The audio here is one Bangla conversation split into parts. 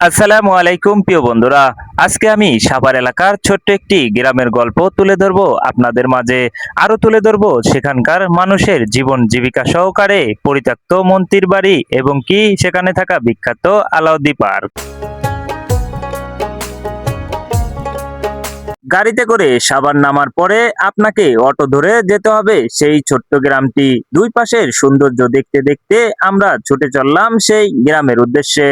আসসালামু আলাইকুম প্রিয় বন্ধুরা। আজকে আমি সাভার এলাকার ছোট্ট একটি গ্রামের গল্প তুলে ধরবো আপনাদের মাঝে। আরো তুলে ধরবো সেখানকার মানুষের জীবন জীবিকা সহকারে পরিত্যক্ত মন্ত্রীর বাড়ি এবং কি সেখানে থাকা বিখ্যাত আলাউদ্দি পার্ক। গাড়িতে করে সাভার নামার পরে আপনাকে অটো ধরে যেতে হবে সেই ছোট্ট গ্রামটি। দুই পাশের সৌন্দর্য দেখতে দেখতে আমরা ছুটে চললাম সেই গ্রামের উদ্দেশ্যে।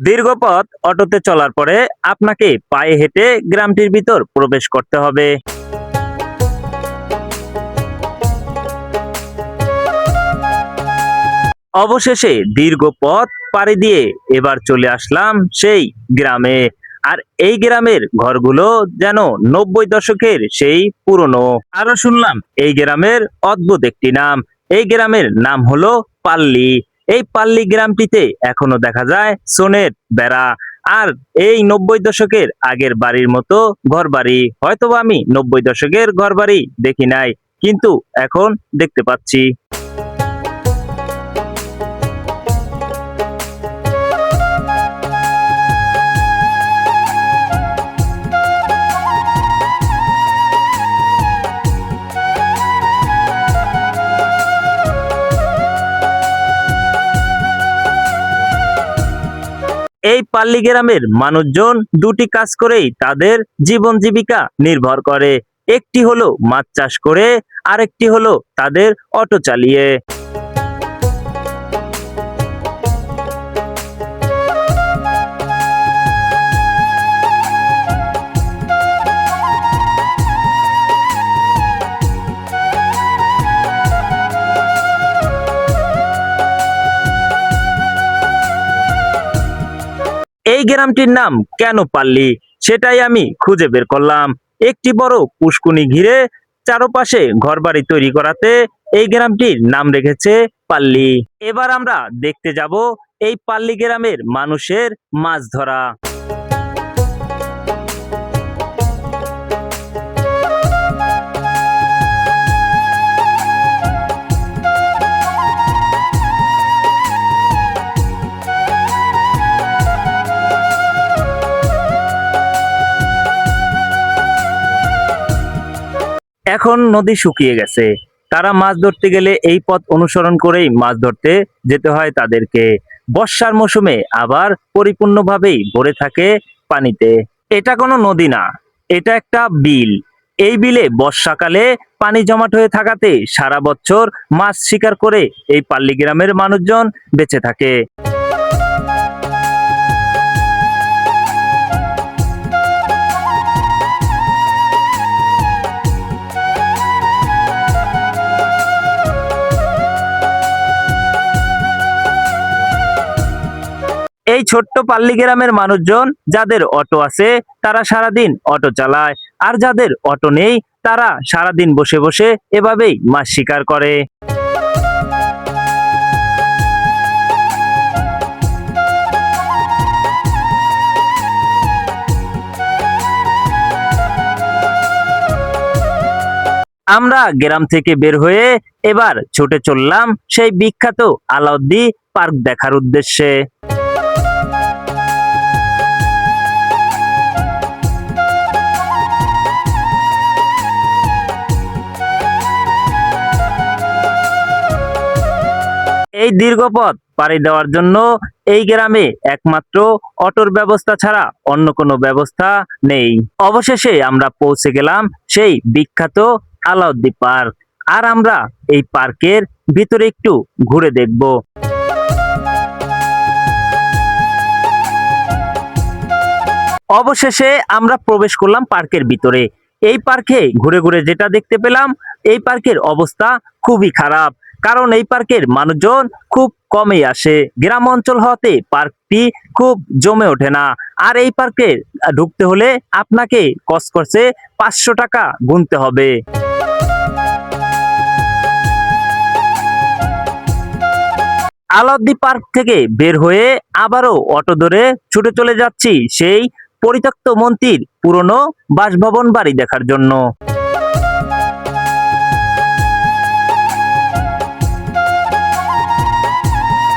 দীর্ঘ পথ অটোতে চলার পরে আপনাকে পায়ে হেঁটে গ্রামটির ভিতর প্রবেশ করতে হবে। অবশেষে দীর্ঘ পথ পাড়ি দিয়ে এবার চলে আসলাম সেই গ্রামে। আর এই গ্রামের ঘরগুলো যেন 90 দশকের সেই পুরনো। আরো শুনলাম এই গ্রামের অদ্ভুত একটি নাম। এই গ্রামের নাম হলো পাল্লি। এই পাল্লি গ্রামটিতে এখনো দেখা যায় সোনের বেড়া। আর এই 90 দশকের আগের বাড়ির মতো ঘর বাড়ি। হয়তোবা আমি 90 দশকের ঘর বাড়ি দেখি নাই, কিন্তু এখন দেখতে পাচ্ছি। এই পাল্লি গ্রামের মানুষজন দুটি কাজ করেই তাদের জীবন জীবিকা নির্ভর করে। একটি হলো মাছ চাষ করে, আরেকটি হলো তাদের অটো চালিয়ে। এই গ্রামটির নাম কেন পাল্লি সেটাই আমি খুঁজে বের করলাম। একটি বড় পুষ্কুনি ঘিরে চারপাশে ঘরবাড়ি তৈরি করাতে এই গ্রামটির নাম রেখেছে পাল্লি। এবার আমরা দেখতে যাব এই পাল্লি গ্রামের মানুষের মাছ ধরা। এখন নদী শুকিয়ে গেছে, তারা মাছ ধরতে গেলে এই পথ অনুসরণ করেই মাছ ধরতে যেতে হয় তাদেরকে। বর্ষার মৌসুমে আবার পরিপূর্ণভাবেই ভরে থাকে পানিতে। এটা কোনো নদী না, এটা একটা বিল। এই বিলে বর্ষাকালে পানি জমাট হয়ে থাকাতে সারা বছর মাছ শিকার করে এই পাল্লি গ্রামের মানুষজন বেঁচে থাকে। এই ছোট্ট পাল্লি গ্রামের মানুষজন যাদের অটো আছে তারা সারাদিন অটো চালায়, আর যাদের অটো নেই তারা সারাদিন বসে বসে এভাবেই মাছ শিকার করে। আমরা গ্রাম থেকে বের হয়ে এবার ছুটে চললাম সেই বিখ্যাত আলাউদ্দি পার্ক দেখার উদ্দেশ্যে। এই দীর্ঘ পথ পাড়ি দেওয়ার জন্য এই গ্রামে একমাত্র অটোর ব্যবস্থা ছাড়া অন্য কোনো ব্যবস্থা নেই। অবশেষে আমরা পৌঁছে গেলাম সেই বিখ্যাত আলাউদ্দি পার্ক। আর আমরা এই পার্কের ভিতরে একটু ঘুরে দেখব। অবশেষে আমরা প্রবেশ করলাম পার্কের ভিতরে। এই পার্কে ঘুরে ঘুরে যেটা দেখতে পেলাম, এই পার্কের অবস্থা খুবই খারাপ। কারণ এই পার্কের মানুষজন খুব কমই আসে। গ্রাম অঞ্চল হতে পার্কটি খুব জমে ওঠে না। আর এই পার্কে ঢুকতে হলে আপনাকে কষ্ট করছে 500 টাকা গুনতে হবে। আলাউদ্দি পার্ক থেকে বের হয়ে আবারও অটো ধরে ছুটে চলে যাচ্ছি সেই পরিত্যক্ত মন্ত্রীর পুরনো বাসভবন বাড়ি দেখার জন্য।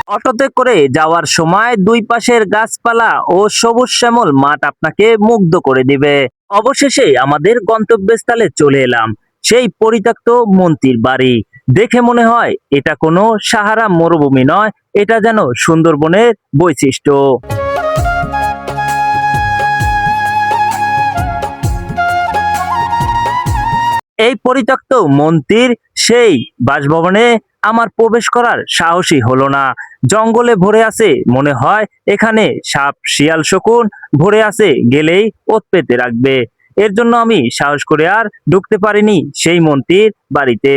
অটোতে করে যাওয়ার সময় দুই পাশের গাছপালা ও সবুজ শ্যামল মাঠ আপনাকে মুগ্ধ করে দিবে। অবশেষে আমাদের গন্তব্যস্থলে চলে এলাম, সেই পরিত্যক্ত মন্ত্রীর বাড়ি। দেখে মনে হয় এটা কোনো সাহারা মরুভূমি নয়, এটা যেন সুন্দরবনের বৈশিষ্ট্য। এই পরিত্যক্ত মন্ত্রীর সেই বাসভবনে আমার প্রবেশ করার সাহসই হলো না। জঙ্গলে ভরে আছে, মনে হয় এখানে সাপ শিয়াল শকুন ভরে আছে, গেলেই ওত পেতে রাখবে। এর জন্য আমি সাহস করে আর ঢুকতে পারিনি সেই মন্ত্রীর বাড়িতে।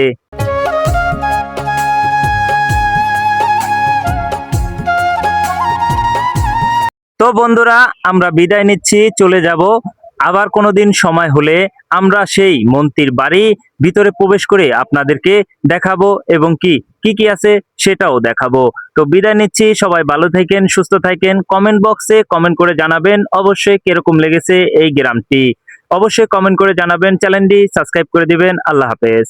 তো বন্ধুরা, আমরা বিদায় নিচ্ছি, চলে যাব। আবার কোনোদিন সময় হলে আমরা সেই মন্ত্রীর বাড়ি ভিতরে প্রবেশ করে আপনাদেরকে দেখাবো এবং কি কি কি আছে সেটাও দেখাবো। তো বিদায় নিচ্ছি, সবাই ভালো থাকেন, সুস্থ থাকেন। কমেন্ট বক্সে কমেন্ট করে জানাবেন অবশ্যই কিরকম লেগেছে এই গ্রামটি। অবশ্যই কমেন্ট করে জানাবেন, চ্যানেলটি সাবস্ক্রাইব করে দিবেন। আল্লাহ হাফেজ।